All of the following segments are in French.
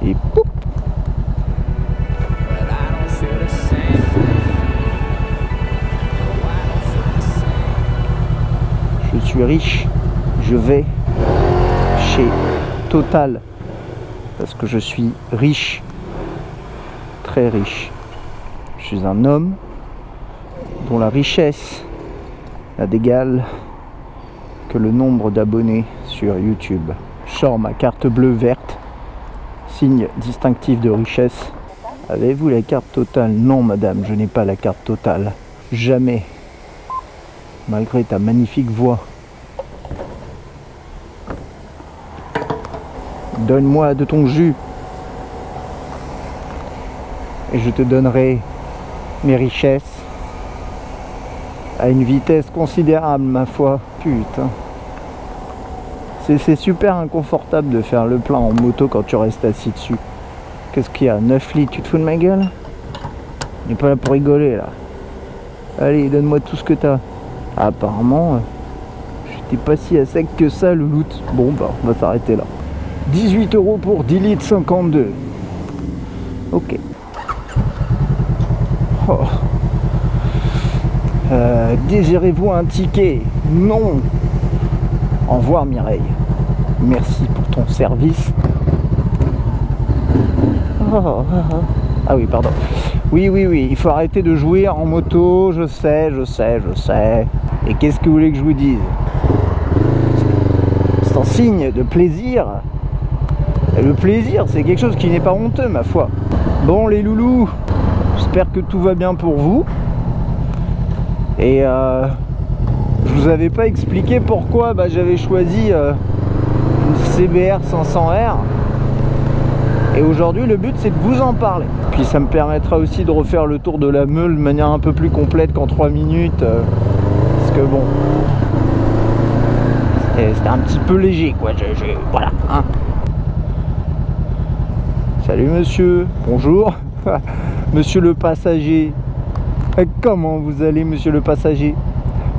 et poup. Je suis riche, je vais chez Total parce que je suis riche, très riche. Je suis un homme dont la richesse n'a d'égal que le nombre d'abonnés sur YouTube. Je sors ma carte bleue verte, signe distinctif de richesse. Avez-vous la carte Total? Non madame, je n'ai pas la carte Total. Jamais. Malgré ta magnifique voix. Donne-moi de ton jus. Et je te donnerai mes richesses à une vitesse considérable, ma foi. Putain. C'est super inconfortable de faire le plein en moto quand tu restes assis dessus. Qu'est-ce qu'il y a? 9 litres, tu te fous de ma gueule? On n'est pas là pour rigoler là. Allez, donne-moi tout ce que t'as. Ah, apparemment, j'étais pas si à sec que ça, le loot. Bon, bah, on va s'arrêter là. 18 € pour 10 litres 52. Ok. Oh. Désirez-vous un ticket? Non. Au revoir Mireille. Merci pour ton service. Oh. Ah oui, pardon. Oui, il faut arrêter de jouer en moto, je sais. Et qu'est-ce que vous voulez que je vous dise? C'est un signe de plaisir. Et le plaisir, c'est quelque chose qui n'est pas honteux, ma foi. Bon, les loulous, j'espère que tout va bien pour vous. Et je vous avais pas expliqué pourquoi j'avais choisi une CBR 500R. Et aujourd'hui, le but, c'est de vous en parler. Puis ça me permettra aussi de refaire le tour de la Meule de manière un peu plus complète qu'en 3 minutes. Parce que bon, c'était un petit peu léger, quoi. Voilà, hein. Salut monsieur, bonjour. Monsieur le passager. Comment vous allez, monsieur le passager?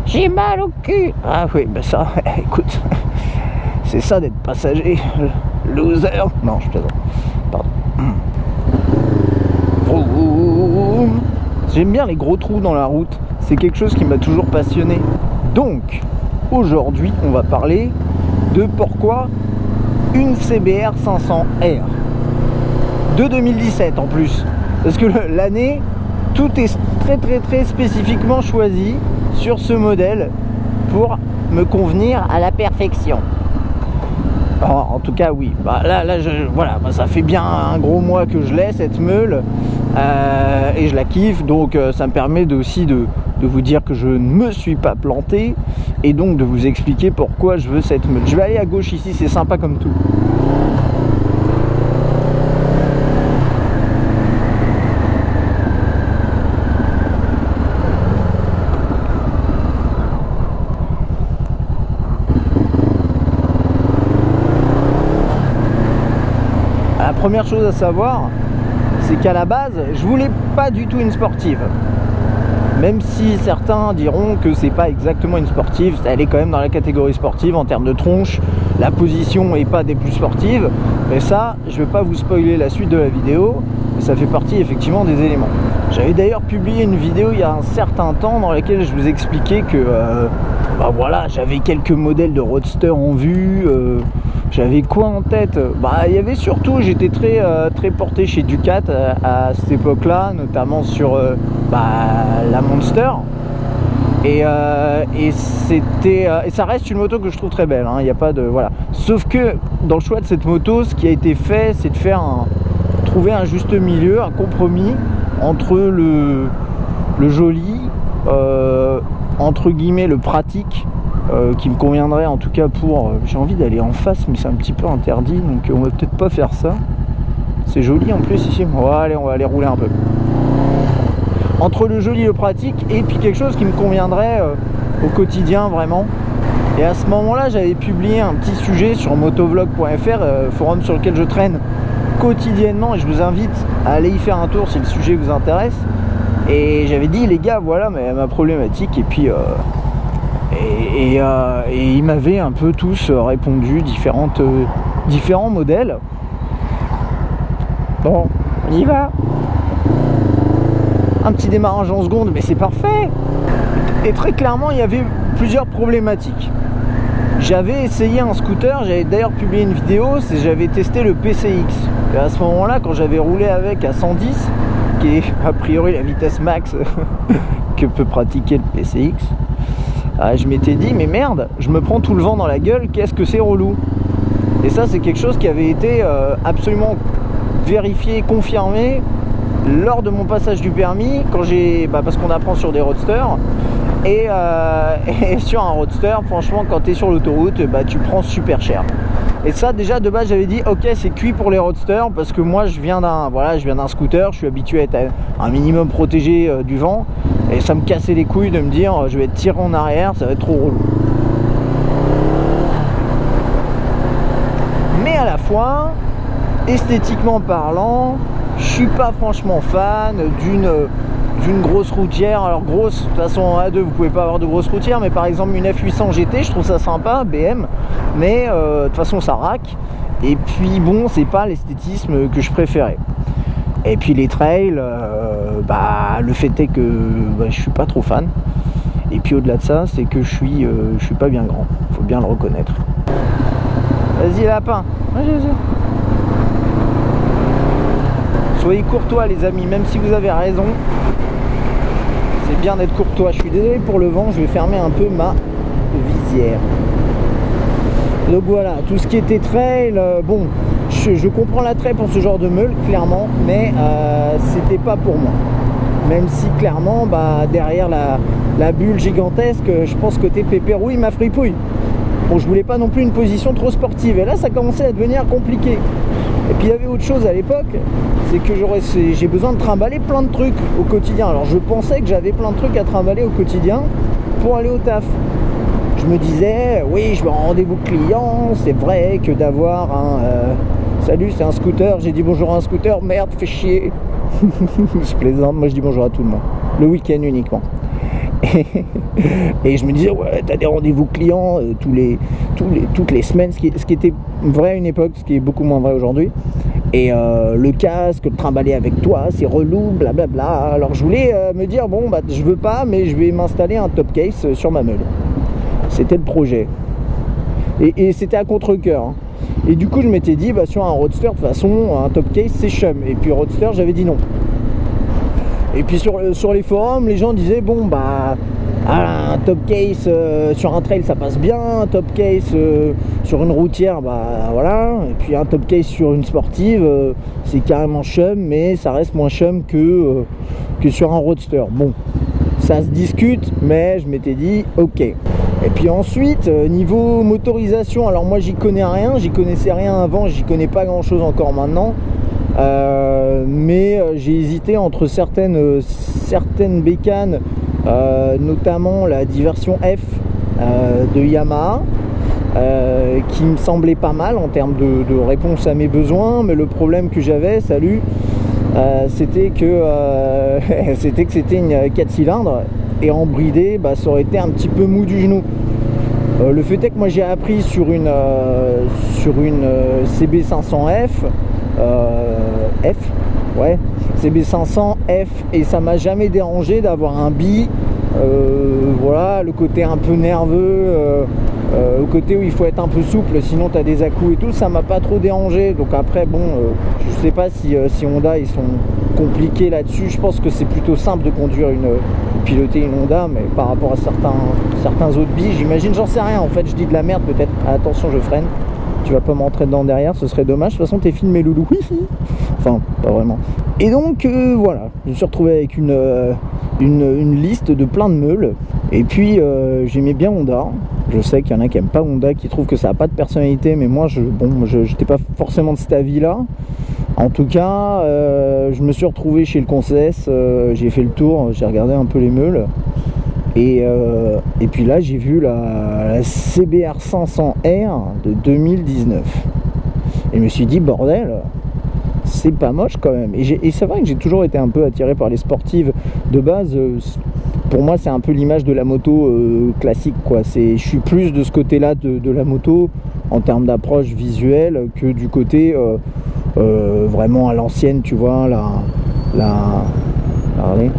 J'ai mal au cul. Ah oui, ben ça, écoute, c'est ça d'être passager. Loser. Non, je plaisante. Pardon. J'aime bien les gros trous dans la route. C'est quelque chose qui m'a toujours passionné. Donc, aujourd'hui, on va parler de pourquoi une CBR 500R. De 2017 en plus. Parce que l'année, tout est très spécifiquement choisi sur ce modèle pour me convenir à la perfection. En tout cas, oui. Là, voilà, ça fait bien un gros mois que je l'ai, cette meule, et je la kiffe. Donc, ça me permet aussi de vous dire que je ne me suis pas planté, et donc de vous expliquer pourquoi je veux cette meule. Je vais aller à gauche ici, c'est sympa comme tout. La première chose à savoir, c'est qu'à la base, je voulais pas du tout une sportive. Même si certains diront que c'est pas exactement une sportive, elle est quand même dans la catégorie sportive en termes de tronche. La position est pas des plus sportives, mais ça, je vais pas vous spoiler la suite de la vidéo, mais ça fait partie effectivement des éléments. J'avais d'ailleurs publié une vidéo il y a un certain temps dans laquelle je vous expliquais que voilà, j'avais quelques modèles de roadster en vue. J'avais quoi en tête? Il y avait surtout, j'étais très porté chez Ducat à cette époque-là, notamment sur la Monster. Et ça reste une moto que je trouve très belle, hein, y a pas de voilà. Sauf que dans le choix de cette moto, ce qui a été fait, c'est de trouver un juste milieu, un compromis entre le joli, entre guillemets le pratique, qui me conviendrait en tout cas pour... j'ai envie d'aller en face, mais c'est un petit peu interdit, donc on va peut-être pas faire ça. C'est joli en plus ici. On va aller rouler un peu. Entre le joli et le pratique, et puis quelque chose qui me conviendrait au quotidien vraiment. Et à ce moment-là, j'avais publié un petit sujet sur motovlog.fr, forum sur lequel je traîne quotidiennement, et je vous invite à aller y faire un tour si le sujet vous intéresse. Et j'avais dit, les gars, voilà ma problématique, et puis et ils m'avaient un peu tous répondu différents modèles. Bon, on y va. Un petit démarrage en seconde, mais c'est parfait. Et très clairement, il y avait plusieurs problématiques. J'avais essayé un scooter, j'avais d'ailleurs publié une vidéo, j'avais testé le PCX. Et à ce moment-là, quand j'avais roulé avec à 110, qui est a priori la vitesse max que peut pratiquer le PCX, je m'étais dit, mais merde, je me prends tout le vent dans la gueule, qu'est-ce que c'est relou. Et ça, c'est quelque chose qui avait été absolument vérifié, confirmé lors de mon passage du permis, quand parce qu'on apprend sur des roadsters. Et sur un roadster, franchement, quand tu es sur l'autoroute, tu prends super cher. Et ça, déjà de base, j'avais dit ok, c'est cuit pour les roadsters, parce que moi je viens d'un scooter, je suis habitué à être un minimum protégé du vent, et ça me cassait les couilles de me dire je vais être tiré en arrière, ça va être trop relou. Mais à la fois, esthétiquement parlant, je suis pas franchement fan d'une grosse routière. Alors grosse, de toute façon en A2 vous pouvez pas avoir de grosse routière, mais par exemple une F800 GT, je trouve ça sympa, BM, mais de toute façon ça raque. Et puis bon, c'est pas l'esthétisme que je préférais. Et puis les trails, le fait est que je suis pas trop fan. Et puis au-delà de ça, c'est que je suis pas bien grand, faut bien le reconnaître. Vas-y lapin, vas-y. Soyez courtois les amis, même si vous avez raison, c'est bien d'être courtois. Je suis désolé pour le vent, je vais fermer un peu ma visière. Donc voilà, tout ce qui était trail, bon, je comprends l'attrait pour ce genre de meule, clairement, mais c'était pas pour moi. Même si clairement, derrière la bulle gigantesque, je pense que t'es pépérouille ma fripouille. Bon, je voulais pas non plus une position trop sportive, et là ça commençait à devenir compliqué. Et puis il y avait autre chose à l'époque, c'est que j'ai besoin de trimballer plein de trucs au quotidien. Alors je pensais que j'avais plein de trucs à trimballer au quotidien pour aller au taf. Je me disais, oui, je vais en rendez-vous client, c'est vrai que d'avoir un... salut, c'est un scooter, j'ai dit bonjour à un scooter, merde, fais chier. Je plaisante, moi je dis bonjour à tout le monde, le week-end uniquement. Et je me disais, ouais, t'as des rendez-vous clients toutes les semaines, ce qui était vrai à une époque, ce qui est beaucoup moins vrai aujourd'hui. Et le casque, le trimballer avec toi, c'est relou, blablabla. Alors je voulais me dire, bon, je veux pas, mais je vais m'installer un top case sur ma meule. C'était le projet. Et c'était à contre-cœur. Hein. Et du coup, je m'étais dit, sur un roadster, de toute façon, un top case, c'est chum. Et puis roadster, j'avais dit non. Et puis sur les forums, les gens disaient, bon, un top case sur un trail, ça passe bien. Un top case sur une routière, voilà. Et puis un top case sur une sportive, c'est carrément chum, mais ça reste moins chum que sur un roadster. Bon, ça se discute, mais je m'étais dit, ok. Et puis ensuite, niveau motorisation, alors moi j'y connais rien, j'y connaissais rien avant, j'y connais pas grand chose encore maintenant. Mais j'ai hésité entre certaines bécanes, notamment la diversion F de Yamaha, qui me semblait pas mal en termes de réponse à mes besoins, mais le problème que j'avais, c'était que c'était une 4 cylindres, et en bridé, ça aurait été un petit peu mou du genou. Le fait est que moi j'ai appris sur une CB500F, CB500F, et ça m'a jamais dérangé d'avoir un bi. Voilà, le côté un peu nerveux, le côté où il faut être un peu souple, sinon tu as des à-coups et tout, ça m'a pas trop dérangé. Donc après, bon, je sais pas si Honda ils sont compliqués là-dessus. Je pense que c'est plutôt simple de conduire piloter une Honda, mais par rapport à certains autres bis, j'imagine, j'en sais rien. En fait, je dis de la merde peut-être. Attention, je freine. Tu vas pas me rentrer dedans derrière, ce serait dommage. De toute façon, t'es filmé, loulou. Enfin, pas vraiment. Et donc, voilà, je me suis retrouvé avec une liste de plein de meules. Et puis, j'aimais bien Honda. Je sais qu'il y en a qui n'aiment pas Honda, qui trouvent que ça n'a pas de personnalité, mais moi, je n'étais pas forcément de cet avis-là. En tout cas, je me suis retrouvé chez le Concess, j'ai fait le tour, j'ai regardé un peu les meules. Et puis là, j'ai vu la CBR 500R de 2019. Et je me suis dit, bordel, c'est pas moche quand même. Et c'est vrai que j'ai toujours été un peu attiré par les sportives. De base, pour moi, c'est un peu l'image de la moto classique, quoi. Je suis plus de ce côté-là de la moto en termes d'approche visuelle que du côté vraiment à l'ancienne, tu vois, la Harley,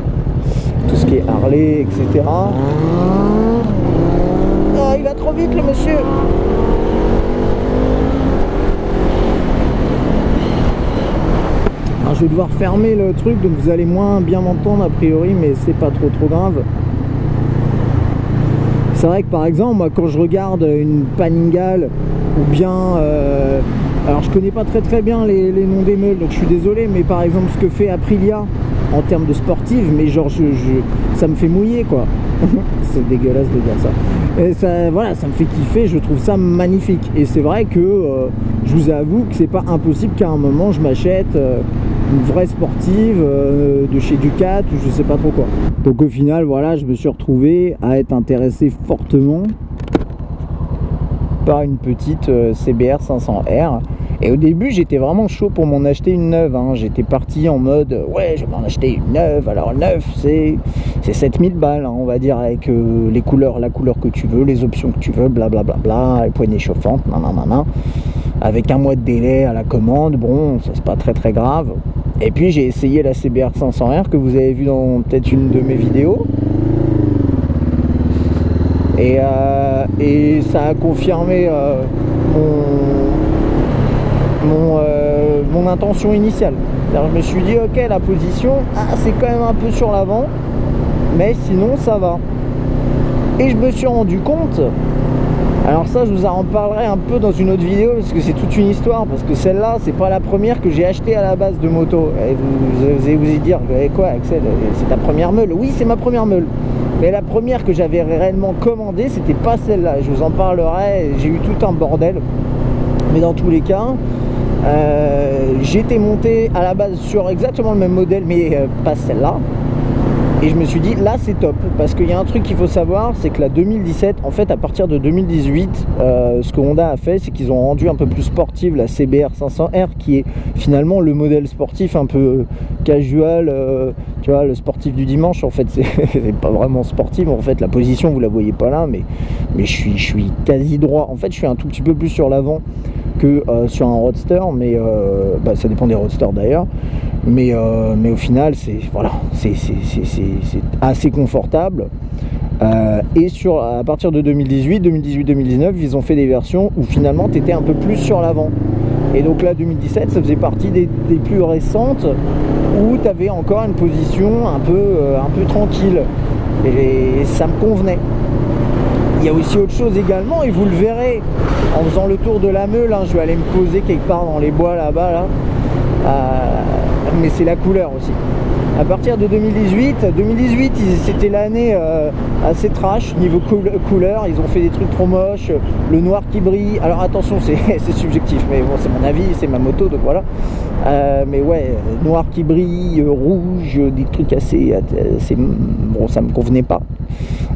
tout ce qui est Harley, etc. Oh, il va trop vite le monsieur. Alors, je vais devoir fermer le truc, donc vous allez moins bien m'entendre a priori, mais c'est pas trop grave. C'est vrai que par exemple, moi quand je regarde une Panigale ou bien alors je connais pas très bien les noms des meules, donc je suis désolé, mais par exemple ce que fait Aprilia en termes de sportive, mais genre ça me fait mouiller quoi. C'est dégueulasse de dire ça. Et ça, voilà, ça me fait kiffer, je trouve ça magnifique. Et c'est vrai que je vous avoue que c'est pas impossible qu'à un moment je m'achète une vraie sportive de chez Ducat ou je sais pas trop quoi. Donc au final, voilà, je me suis retrouvé à être intéressé fortement par une petite CBR 500R. Et au début, j'étais vraiment chaud pour m'en acheter une neuve, hein. J'étais parti en mode, ouais, je vais m'en acheter une neuve. Alors, neuve, c'est 7000 balles, hein, on va dire, avec les couleurs, la couleur que tu veux, les options que tu veux, blablabla, les poignées chauffantes, nanana. Avec un mois de délai à la commande, bon, ça c'est pas très grave. Et puis, j'ai essayé la CBR 500R que vous avez vu dans peut-être une de mes vidéos. Et ça a confirmé mon intention initiale. Je me suis dit ok, la position, c'est quand même un peu sur l'avant, mais sinon ça va. Et je me suis rendu compte, alors ça je vous en reparlerai un peu dans une autre vidéo parce que c'est toute une histoire, parce que celle-là c'est pas la première que j'ai achetée à la base de moto. Et vous allez vous y dire quoi Axel, c'est ta première meule? Oui, c'est ma première meule. Mais la première que j'avais réellement commandée, c'était pas celle-là. Je vous en parlerai, j'ai eu tout un bordel. Mais dans tous les cas, j'étais monté à la base sur exactement le même modèle, mais pas celle-là. Et je me suis dit, là c'est top. Parce qu'il y a un truc qu'il faut savoir, c'est que la 2017, en fait à partir de 2018, ce que Honda a fait, c'est qu'ils ont rendu un peu plus sportive la CBR 500R, qui est finalement le modèle sportif un peu casual, tu vois, le sportif du dimanche. En fait c'est pas vraiment sportif, en fait la position vous la voyez pas là, mais je suis quasi droit. En fait je suis un tout petit peu plus sur l'avant que sur un roadster, mais ça dépend des roadsters d'ailleurs. Mais au final c'est voilà, c'est assez confortable. Et à partir de 2018-2019, ils ont fait des versions où finalement tu étais un peu plus sur l'avant. Et donc là 2017, ça faisait partie des plus récentes où tu avais encore une position un peu tranquille. Et ça me convenait. Il y a aussi autre chose également, et vous le verrez en faisant le tour de la Meule, hein. Je vais aller me poser quelque part dans les bois là-bas là. Mais c'est la couleur aussi. À partir de 2018 c'était l'année assez trash niveau couleur. Ils ont fait des trucs trop moches, le noir qui brille. Alors attention, c'est subjectif, mais bon, c'est mon avis, c'est ma moto, donc voilà. Mais ouais, noir qui brille, rouge, des trucs assez bon, ça me convenait pas.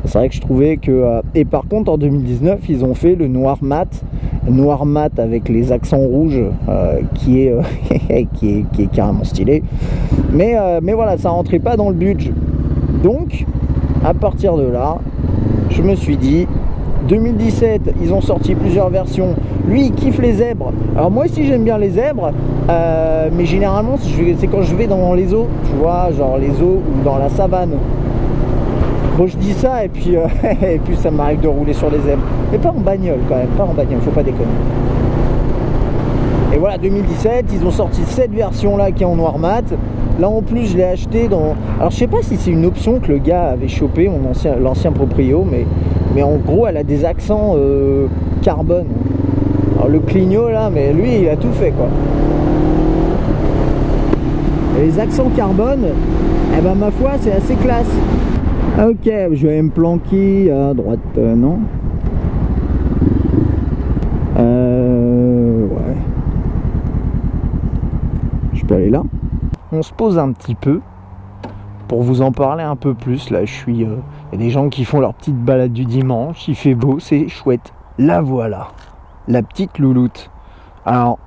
C'est vrai que je trouvais que et par contre en 2019 ils ont fait le noir mat avec les accents rouges, qui est carrément stylé, mais voilà, ça rentrait pas dans le budget. Donc à partir de là je me suis dit, 2017 ils ont sorti plusieurs versions. Lui il kiffe les zèbres, alors moi aussi j'aime bien les zèbres, mais généralement c'est quand je vais dans les eaux, tu vois, genre les eaux ou dans la savane. Bon, je dis ça et puis ça m'arrive de rouler sur les zèbres, mais pas en bagnole quand même, pas en bagnole, faut pas déconner. Et voilà, 2017 ils ont sorti cette version là qui est en noir mat. Là en plus je l'ai acheté dans, alors je sais pas si c'est une option que le gars avait chopé, l'ancien proprio, mais en gros elle a des accents carbone. Alors le clignot là, mais lui il a tout fait quoi. Et les accents carbone, eh ben ma foi c'est assez classe. Ok, je vais me planquer à droite, non? Ouais. Je peux aller là. On se pose un petit peu pour vous en parler un peu plus. Là, il y a des gens qui font leur petite balade du dimanche. Il fait beau, c'est chouette. La voilà, la petite louloute. Alors,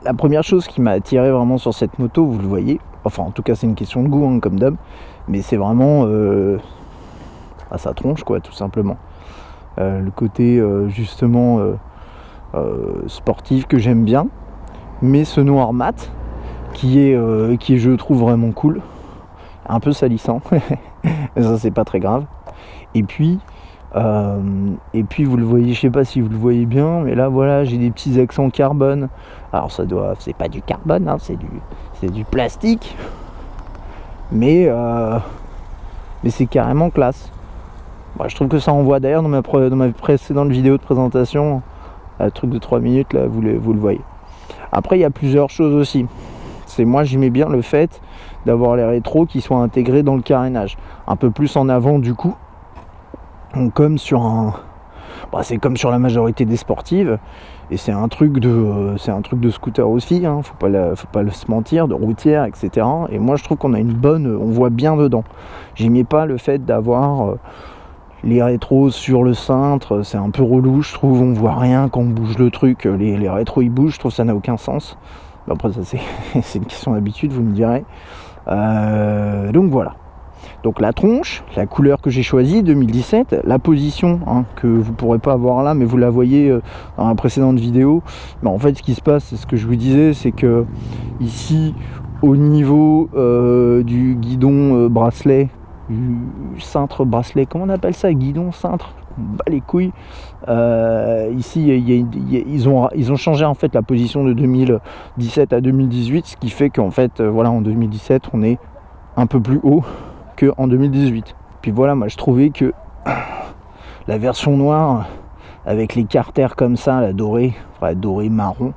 la première chose qui m'a attiré vraiment sur cette moto, vous le voyez. Enfin, en tout cas, c'est une question de goût, hein, comme d'hab. Mais c'est vraiment à sa tronche, quoi, tout simplement. Le côté justement sportif que j'aime bien. mais ce noir mat qui est je trouve vraiment cool, un peu salissant, ça c'est pas très grave. Et puis vous le voyez, je sais pas si vous le voyez bien, mais là voilà, j'ai des petits accents carbone. Alors c'est pas du carbone, hein, c'est du plastique, mais c'est carrément classe. Bon, je trouve que ça envoie. D'ailleurs dans ma précédente vidéo de présentation, un truc de 3 minutes là, vous le voyez. Après il y a plusieurs choses aussi. Moi j'aimais bien le fait d'avoir les rétros qui soient intégrés dans le carénage, un peu plus en avant du coup. Donc, comme sur c'est comme sur la majorité des sportives, et c'est un truc de scooter aussi, hein, faut pas se mentir, de routière, etc. Et moi je trouve qu'on a on voit bien dedans. J'aimais pas le fait d'avoir les rétros sur le cintre, c'est un peu relou, je trouve, on voit rien quand on bouge le truc, les rétros ils bougent, je trouve que ça n'a aucun sens. Après ça c'est une question d'habitude, vous me direz. Donc voilà. Donc la tronche, la couleur que j'ai choisie, 2017, la position, hein, que vous pourrez pas voir là, mais vous la voyez dans la précédente vidéo. Mais en fait, ce qui se passe, c'est ce que je vous disais, c'est que ici, au niveau du guidon bracelet, du cintre bracelet, comment on appelle ça, guidon, cintre, bah les couilles. Ici, ils ont changé en fait la position de 2017 à 2018, ce qui fait qu'en fait, voilà, en 2017, on est un peu plus haut que en 2018. Puis voilà, moi je trouvais que la version noire avec les carters comme ça, la dorée, enfin dorée marron,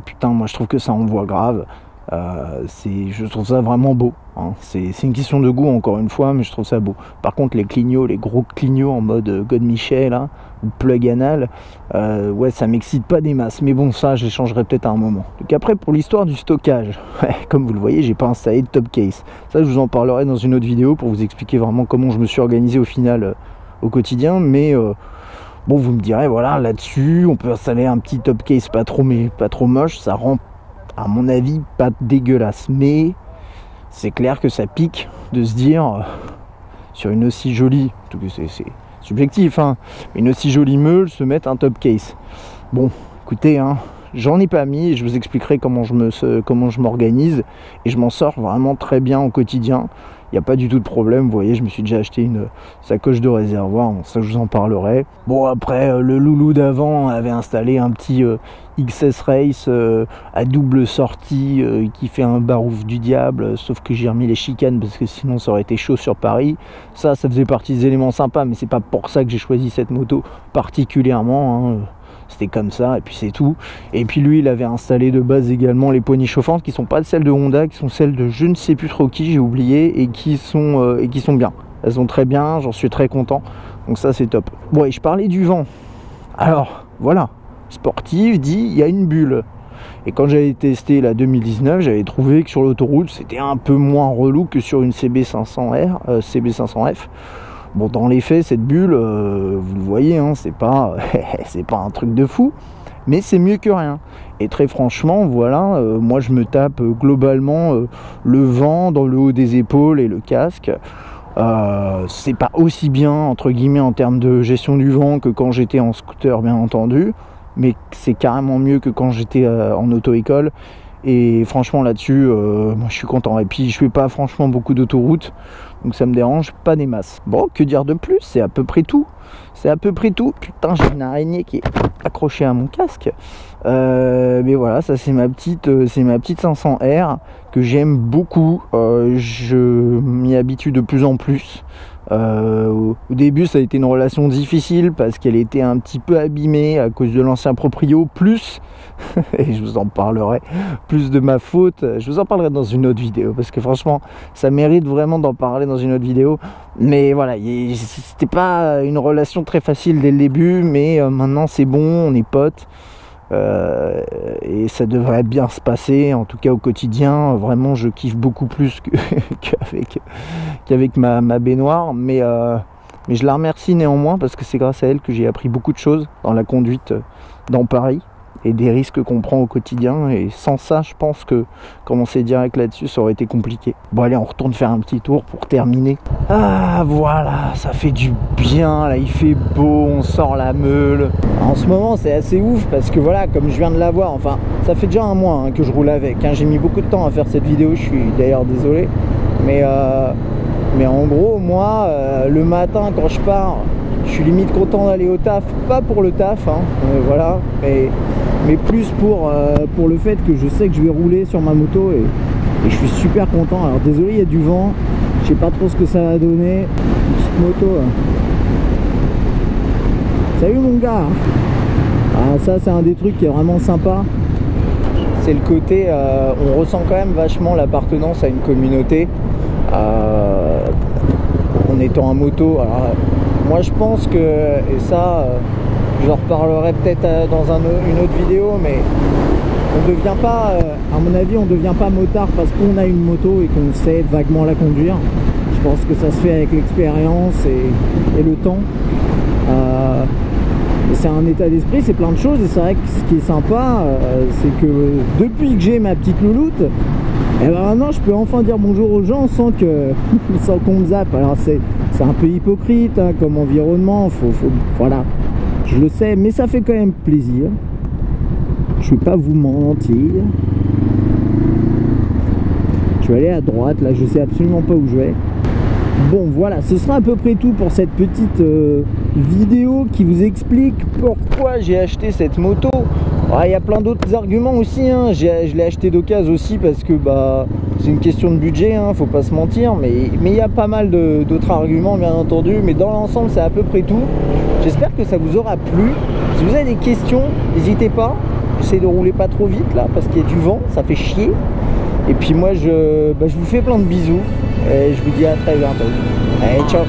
putain, moi je trouve que ça envoie grave. Je trouve ça vraiment beau, hein. C'est une question de goût encore une fois, mais je trouve ça beau. Par contre les clignots, les gros clignots en mode God Michel là, ou plug anal, ouais, ça m'excite pas des masses, mais bon, ça je les changerai peut-être à un moment. Donc après, pour l'histoire du stockage, comme vous le voyez, j'ai pas installé de top case. Ça je vous en parlerai dans une autre vidéo pour vous expliquer vraiment comment je me suis organisé au final au quotidien, mais bon, vous me direz, voilà, là-dessus on peut installer un petit top case pas trop moche, ça rend à mon avis pas dégueulasse, mais c'est clair que ça pique de se dire sur une aussi jolie, en tout cas c'est subjectif, hein, une aussi jolie meule se mettre un top case. Bon, écoutez, hein, j'en ai pas mis et je vous expliquerai comment je m'organise, et je m'en sors vraiment très bien au quotidien. Il n'y a pas du tout de problème, vous voyez, je me suis déjà acheté une sacoche de réservoir, bon, ça je vous en parlerai. Bon, après, le loulou d'avant avait installé un petit XS Race à double sortie qui fait un barouf du diable, sauf que j'ai remis les chicanes parce que sinon ça aurait été chaud sur Paris. Ça faisait partie des éléments sympas, mais c'est pas pour ça que j'ai choisi cette moto particulièrement, hein. C'était comme ça, et puis c'est tout. Et puis lui, il avait installé de base également les poignées chauffantes, qui sont pas celles de Honda, qui sont celles de je ne sais plus trop qui, j'ai oublié, et qui sont bien. Elles sont très bien, j'en suis très content. Donc ça, c'est top. Bon, et je parlais du vent. Alors, voilà. Sportive dit, il y a une bulle. Et quand j'avais testé la 2019, j'avais trouvé que sur l'autoroute, c'était un peu moins relou que sur une CB500F. Bon, dans les faits, cette bulle, vous le voyez, hein, c'est pas un truc de fou, mais c'est mieux que rien. Et très franchement, voilà, moi je me tape globalement le vent dans le haut des épaules et le casque. C'est pas aussi bien, entre guillemets, en termes de gestion du vent que quand j'étais en scooter, bien entendu, mais c'est carrément mieux que quand j'étais en auto-école. Et franchement là-dessus, moi je suis content. Et puis je fais pas franchement beaucoup d'autoroutes, donc ça me dérange pas des masses. Bon, que dire de plus, c'est à peu près tout. Putain, j'ai une araignée qui est accrochée à mon casque. Mais voilà, ça c'est ma petite 500R que j'aime beaucoup. Je m'y habitue de plus en plus. Au début ça a été une relation difficile parce qu'elle était un petit peu abîmée à cause de l'ancien proprio, plus et je vous en parlerai, plus de ma faute, je vous en parlerai dans une autre vidéo parce que franchement ça mérite vraiment d'en parler dans une autre vidéo. Mais voilà, c'était pas une relation très facile dès le début, mais maintenant c'est bon, on est potes. Et ça devrait bien se passer, en tout cas au quotidien. Vraiment je kiffe beaucoup plus qu'avec ma baignoire, mais je la remercie néanmoins parce que c'est grâce à elle que j'ai appris beaucoup de choses dans la conduite dans Paris, et des risques qu'on prend au quotidien. Et sans ça, je pense que commencer direct là-dessus, ça aurait été compliqué. Bon allez, on retourne faire un petit tour pour terminer. Ah voilà, ça fait du bien, là il fait beau, on sort la meule. En ce moment c'est assez ouf parce que voilà, comme je viens de l'avoir, enfin ça fait déjà un mois que je roule avec. J'ai mis beaucoup de temps à faire cette vidéo, je suis d'ailleurs désolé. Mais en gros, moi, le matin quand je pars, je suis limite content d'aller au taf, pas pour le taf, voilà, mais plus pour le fait que je sais que je vais rouler sur ma moto et je suis super content. Alors désolé, il y a du vent, je sais pas trop ce que ça va donner. Une petite moto. Salut mon gars. Ah, ça c'est un des trucs qui est vraiment sympa. C'est le côté, on ressent quand même vachement l'appartenance à une communauté en étant en moto. Alors, moi je pense que, et ça je en reparlerai peut-être dans une autre vidéo, mais on ne devient pas, à mon avis, on ne devient pas motard parce qu'on a une moto et qu'on sait vaguement la conduire. Je pense que ça se fait avec l'expérience et le temps. C'est un état d'esprit, c'est plein de choses. Et c'est vrai que ce qui est sympa, c'est que depuis que j'ai ma petite louloute, et ben maintenant je peux enfin dire bonjour aux gens sans qu'on me zappe. Alors c'est un peu hypocrite comme environnement, voilà, je le sais, mais ça fait quand même plaisir. Je vais pas vous mentir. Je vais aller à droite, là je sais absolument pas où je vais. Bon voilà, ce sera à peu près tout pour cette petite vidéo qui vous explique pourquoi j'ai acheté cette moto. Il y a plein d'autres arguments aussi, je l'ai acheté d'occasion aussi parce que c'est une question de budget, faut pas se mentir, mais il y a pas mal d'autres arguments bien entendu, mais dans l'ensemble c'est à peu près tout. J'espère que ça vous aura plu. Si vous avez des questions, n'hésitez pas. J'essaie de rouler pas trop vite là parce qu'il y a du vent, ça fait chier. Et puis moi je vous fais plein de bisous et je vous dis à très bientôt. Allez, ciao.